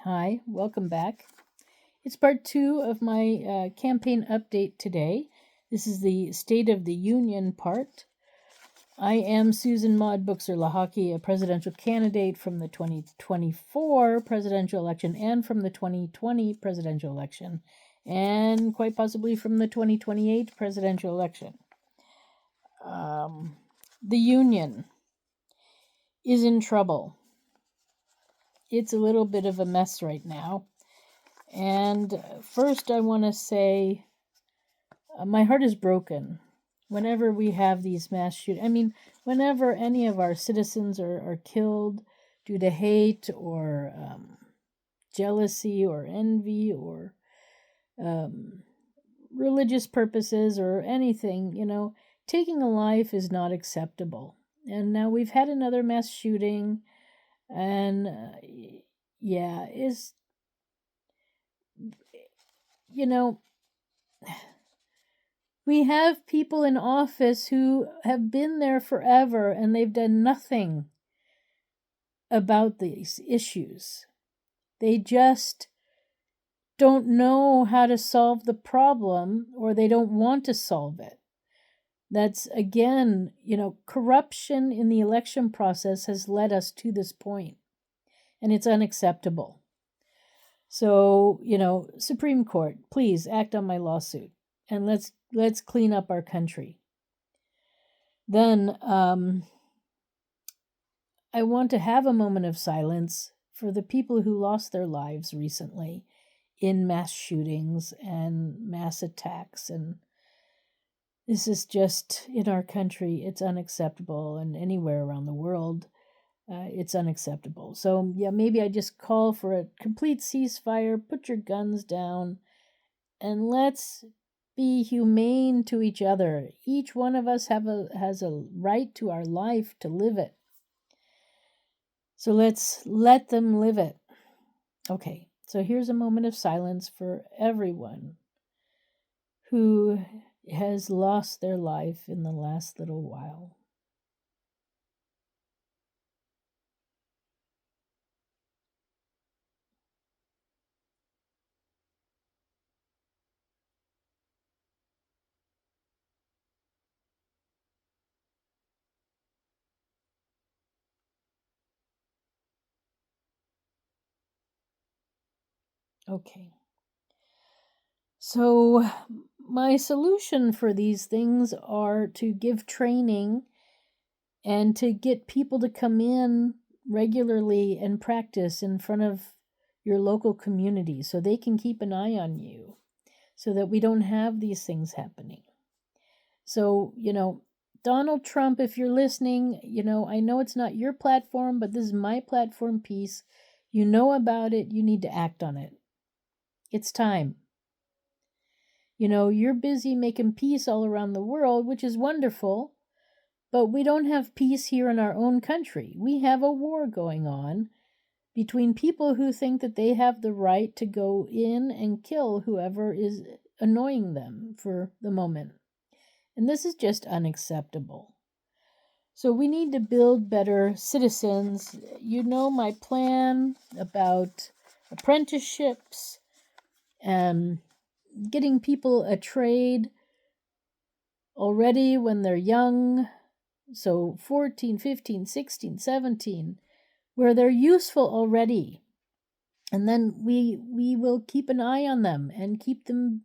Hi, welcome back. It's part two of my campaign update today. This is the State of the Union part. I am Susan Maud Buchser-Lochocki, a presidential candidate from the 2024 presidential election and from the 2020 presidential election, and quite possibly from the 2028 presidential election. The Union is in trouble. It's a little bit of a mess right now. And first, I want to say my heart is broken whenever we have these mass shootings. Whenever any of our citizens are killed due to hate or jealousy or envy or religious purposes or anything, taking a life is not acceptable. And now we've had another mass shooting, and we have people in office who have been there forever and they've done nothing about these issues. They just don't know how to solve the problem, or they don't want to solve it. That's, again, corruption in the election process has led us to this point, and it's unacceptable. So, Supreme Court, please act on my lawsuit, and let's clean up our country. Then I want to have a moment of silence for the people who lost their lives recently in mass shootings and mass attacks. And this is just, in our country, it's unacceptable, and anywhere around the world, it's unacceptable. So, maybe I just call for a complete ceasefire, put your guns down, and let's be humane to each other. Each one of us has a right to our life, to live it. So let's let them live it. Okay, so here's a moment of silence for everyone who has lost their life in the last little while. Okay. So my solution for these things are to give training and to get people to come in regularly and practice in front of your local community so they can keep an eye on you, so that we don't have these things happening. So, Donald Trump, if you're listening, I know it's not your platform, but this is my platform piece. You know about it. You need to act on it. It's time. You're busy making peace all around the world, which is wonderful, but we don't have peace here in our own country. We have a war going on between people who think that they have the right to go in and kill whoever is annoying them for the moment. And this is just unacceptable. So we need to build better citizens. You know my plan about apprenticeships and getting people a trade already when they're young. So 14, 15, 16, 17, where they're useful already. And then we will keep an eye on them and keep them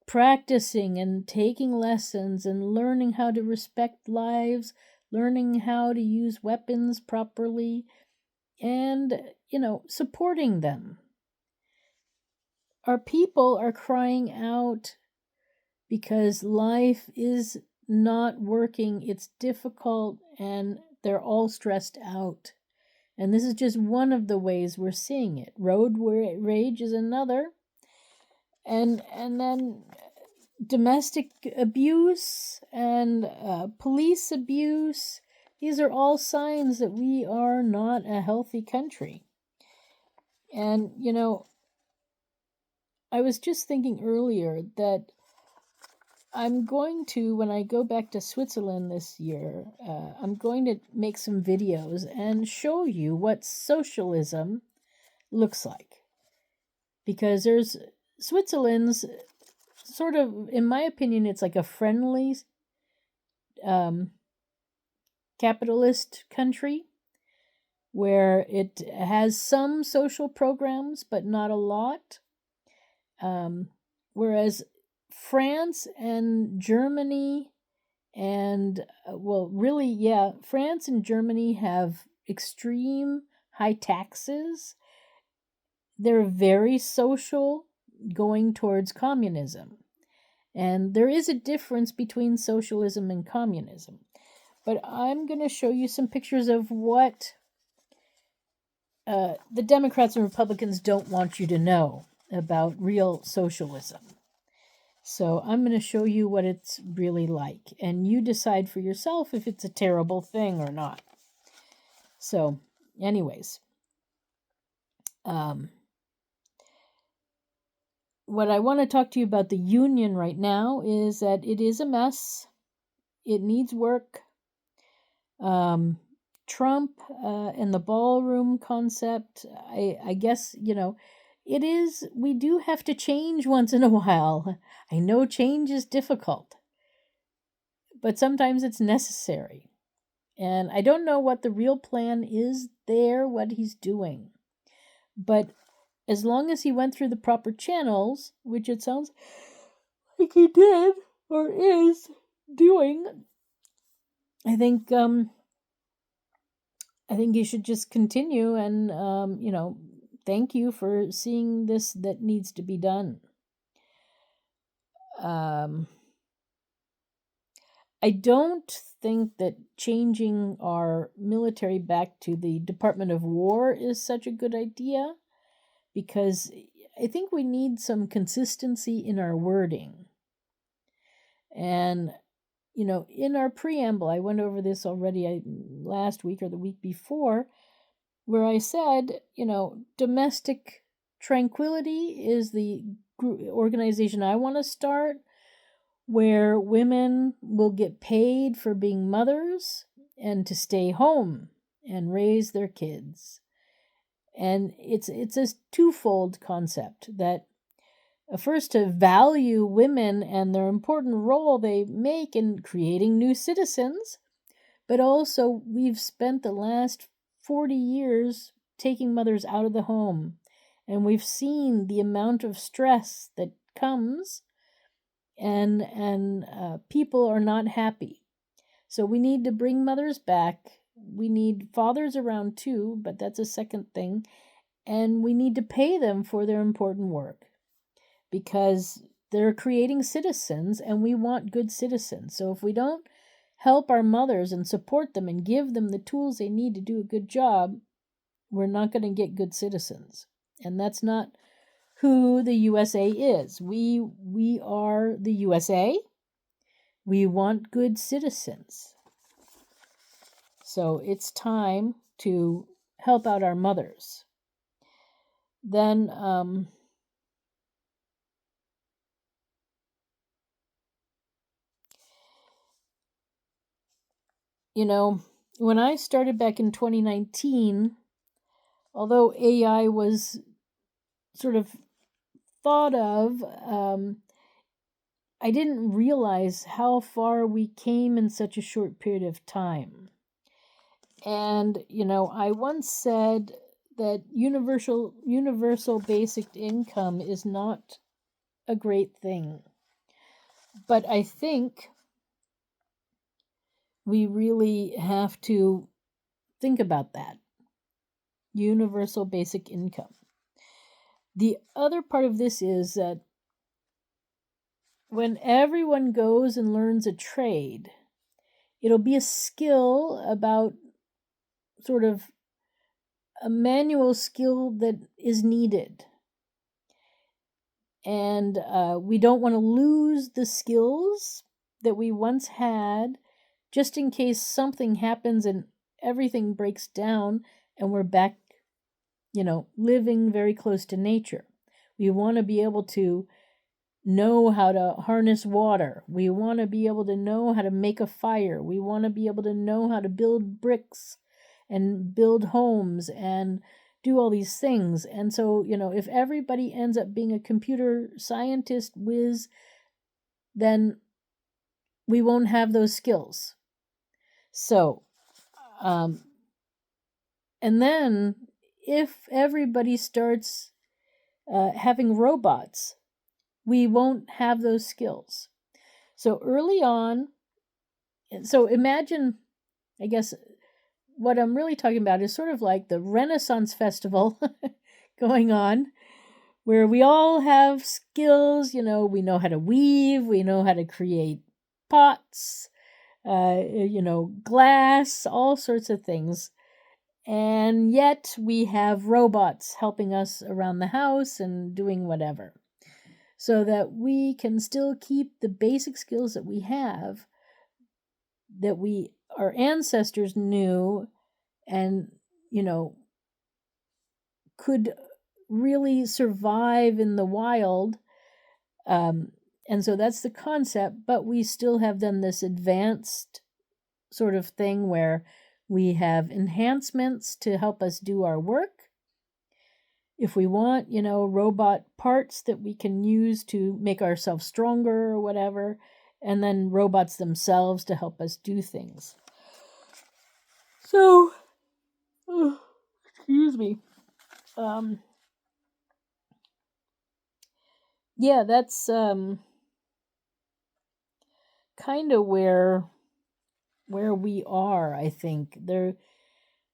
practicing and taking lessons and learning how to respect lives, learning how to use weapons properly, and, supporting them. Our people are crying out because life is not working. It's difficult, and they're all stressed out. And this is just one of the ways we're seeing it. Road rage is another. And then domestic abuse and police abuse. These are all signs that we are not a healthy country. And, I was just thinking earlier that I'm going to, when I go back to Switzerland this year, I'm going to make some videos and show you what socialism looks like. Because there's Switzerland's sort of, in my opinion, it's like a friendly um, capitalist country where it has some social programs, but not a lot. Whereas France and Germany and, France and Germany have extreme high taxes. They're very social, going towards communism. And there is a difference between socialism and communism. But I'm going to show you some pictures of what the Democrats and Republicans don't want you to know about real socialism. So I'm going to show you what it's really like, and you decide for yourself if it's a terrible thing or not. So, anyways, what I want to talk to you about the union right now is that it is a mess. It needs work. Trump and the ballroom concept, I guess, it is, we do have to change once in a while. I know change is difficult, but sometimes it's necessary. And I don't know what the real plan is there, what he's doing. But as long as he went through the proper channels, which it sounds like he did or is doing, I think you should just continue and, thank you for seeing this that needs to be done. I don't think that changing our military back to the Department of War is such a good idea, because I think we need some consistency in our wording. And, in our preamble, I went over this already last week or the week before, where I said, domestic tranquility is the organization I want to start, where women will get paid for being mothers and to stay home and raise their kids. And it's a twofold concept, that first, to value women and their important role they make in creating new citizens, but also we've spent the last 40 years taking mothers out of the home, and we've seen the amount of stress that comes, and people are not happy. So we need to bring mothers back. We need fathers around too, but that's a second thing. And we need to pay them for their important work, because they're creating citizens, and we want good citizens. So if we don't help our mothers and support them and give them the tools they need to do a good job, we're not going to get good citizens. And that's not who the USA is. We are the USA. We want good citizens. So it's time to help out our mothers. Then when I started back in 2019, although AI was sort of thought of, I didn't realize how far we came in such a short period of time. And, I once said that universal basic income is not a great thing. But I think we really have to think about that. Universal basic income. The other part of this is that when everyone goes and learns a trade, it'll be a skill about sort of a manual skill that is needed. And we don't want to lose the skills that we once had, just in case something happens and everything breaks down and we're back, living very close to nature. We want to be able to know how to harness water. We want to be able to know how to make a fire. We want to be able to know how to build bricks and build homes and do all these things. And so, if everybody ends up being a computer scientist whiz, then we won't have those skills. So, and then if everybody starts having robots, we won't have those skills. So early on, so imagine, I guess, what I'm really talking about is sort of like the Renaissance festival going on, where we all have skills. We know how to weave, we know how to create pots, glass, all sorts of things. And yet we have robots helping us around the house and doing whatever, so that we can still keep the basic skills that we have, that our ancestors knew and, could really survive in the wild. And so that's the concept, but we still have then this advanced sort of thing where we have enhancements to help us do our work. If we want, robot parts that we can use to make ourselves stronger or whatever, and then robots themselves to help us do things. So, excuse me. Yeah, that's kind of where we are. I think there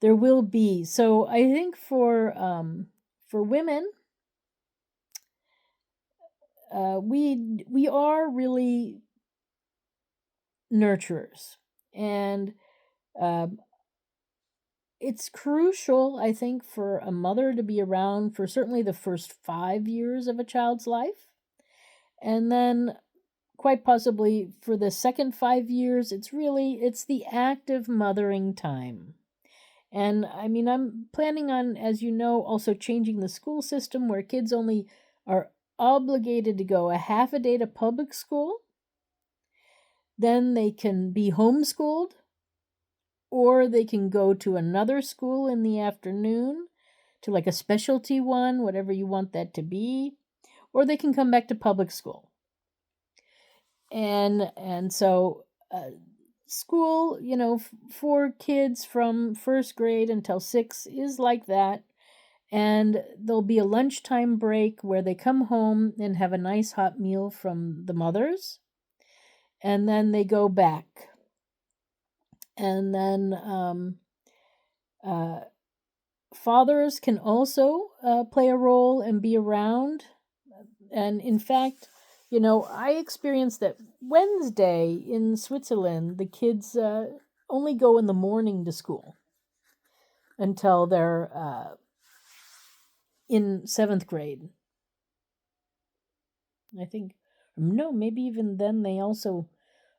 will be. So I think for women, we are really nurturers, and it's crucial, I think, for a mother to be around for certainly the first 5 years of a child's life, and then quite possibly for the second 5 years. It's the active mothering time. And I mean, I'm planning on, as you know, also changing the school system where kids only are obligated to go a half a day to public school. Then they can be homeschooled, or they can go to another school in the afternoon, to like a specialty one, whatever you want that to be, or they can come back to public school. And so school, for kids from first grade until 6 is like that. And there'll be a lunchtime break where they come home and have a nice hot meal from the mothers. And then they go back. And then fathers can also play a role and be around. And in fact, I experienced that Wednesday in Switzerland, the kids only go in the morning to school until they're in 7th grade. I think, no, maybe even then they also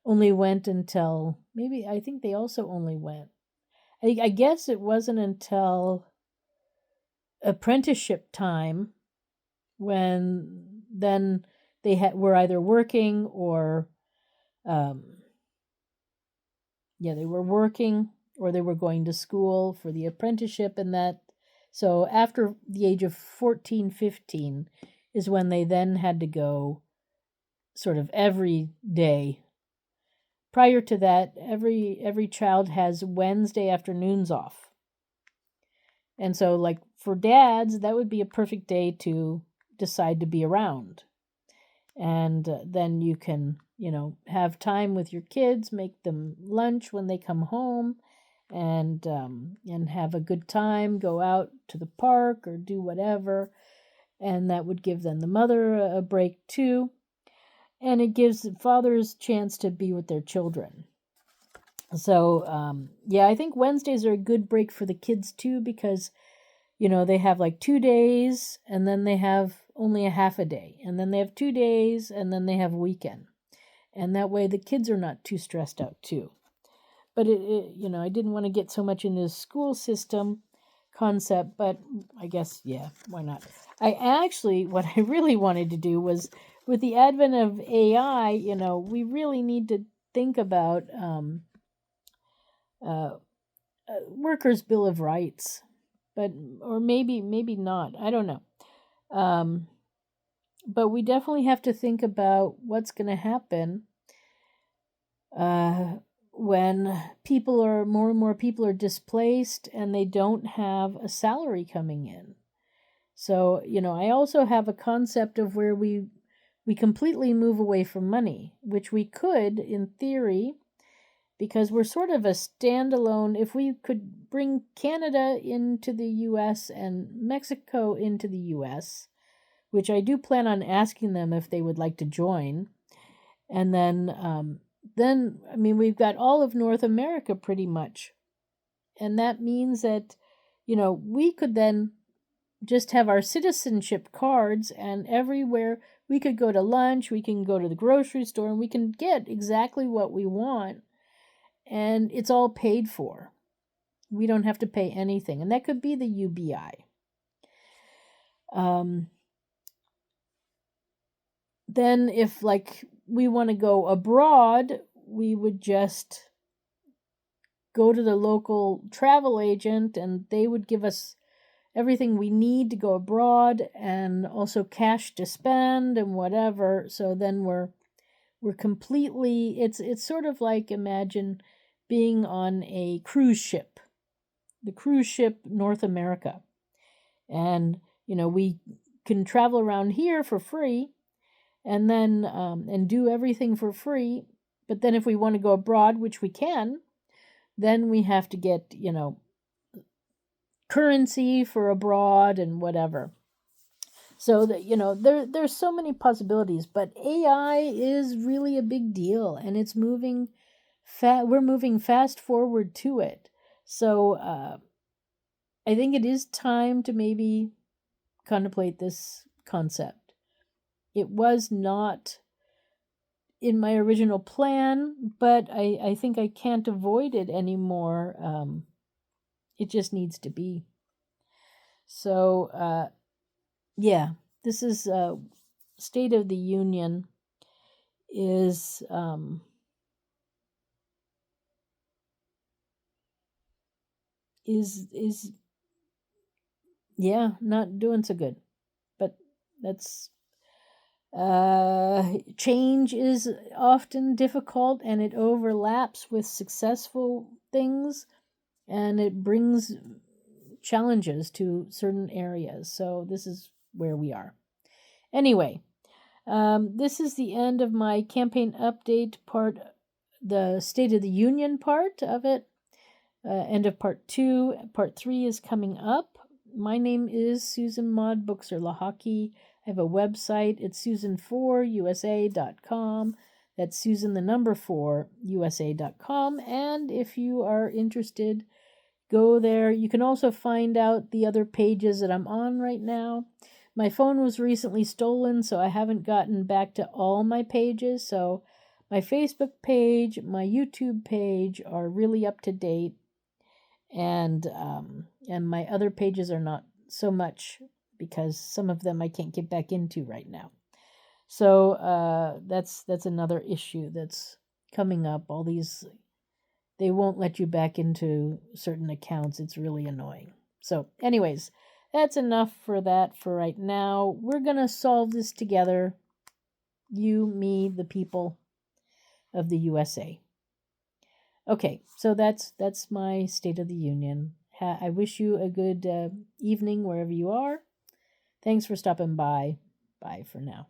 only went until, I think they also only went. I guess it wasn't until apprenticeship time when then they were either working or, they were working or they were going to school for the apprenticeship and that. So after the age of 14, 15 is when they then had to go sort of every day. Prior to that, every child has Wednesday afternoons off. And so, like, for dads, that would be a perfect day to decide to be around. And then you can, have time with your kids, make them lunch when they come home, and have a good time, go out to the park or do whatever. And that would give then the mother a break too. And it gives the fathers a chance to be with their children. So, I think Wednesdays are a good break for the kids too, because, they have like 2 days and then they have only a half a day, and then they have 2 days and then they have a weekend. And that way the kids are not too stressed out too. But I didn't want to get so much into the school system concept, but I guess, why not? What I really wanted to do was, with the advent of AI, we really need to think about workers' Bill of Rights. or maybe not. I don't know. But we definitely have to think about what's going to happen when more and more people are displaced and they don't have a salary coming in. So, I also have a concept of where we completely move away from money, which we could, in theory, because we're sort of a standalone. If we could bring Canada into the US and Mexico into the US, which I do plan on asking them if they would like to join, and then I mean, we've got all of North America pretty much. And that means that, we could then just have our citizenship cards, and everywhere we could go to lunch, we can go to the grocery store, and we can get exactly what we want. And it's all paid for. We don't have to pay anything. And that could be the UBI. Then if we want to go abroad, we would just go to the local travel agent and they would give us everything we need to go abroad and also cash to spend and whatever. So then we're completely, it's sort of like, imagine being on a cruise ship, the cruise ship North America. And, we can travel around here for free and then and do everything for free. But then if we want to go abroad, which we can, then we have to get, currency for abroad and whatever. So that, there's so many possibilities, but AI is really a big deal, and it's moving we're moving fast forward to it. So I think it is time to maybe contemplate this concept. It was not in my original plan, but I think I can't avoid it anymore. It just needs to be. So, yeah, this is State of the Union is yeah, not doing so good. But that's change is often difficult, and it overlaps with successful things, and it brings challenges to certain areas. So this is where we are. Anyway, this is the end of my campaign update part, the State of the Union part of it. End of part 2. Part 3 is coming up. My name is Susan Maud Buchser-Lochocki. I have a website. It's susan4usa.com. That's Susan the number 4 usa.com. And if you are interested, go there. You can also find out the other pages that I'm on right now. My phone was recently stolen, so I haven't gotten back to all my pages. So my Facebook page, my YouTube page are really up to date, and my other pages are not so much, because some of them I can't get back into right now. So that's another issue that's coming up. All these, they won't let you back into certain accounts. It's really annoying. So anyways, that's enough for that for right now. We're going to solve this together. You, me, the people of the USA. Okay, so that's my State of the Union. I wish you a good evening wherever you are. Thanks for stopping by. Bye for now.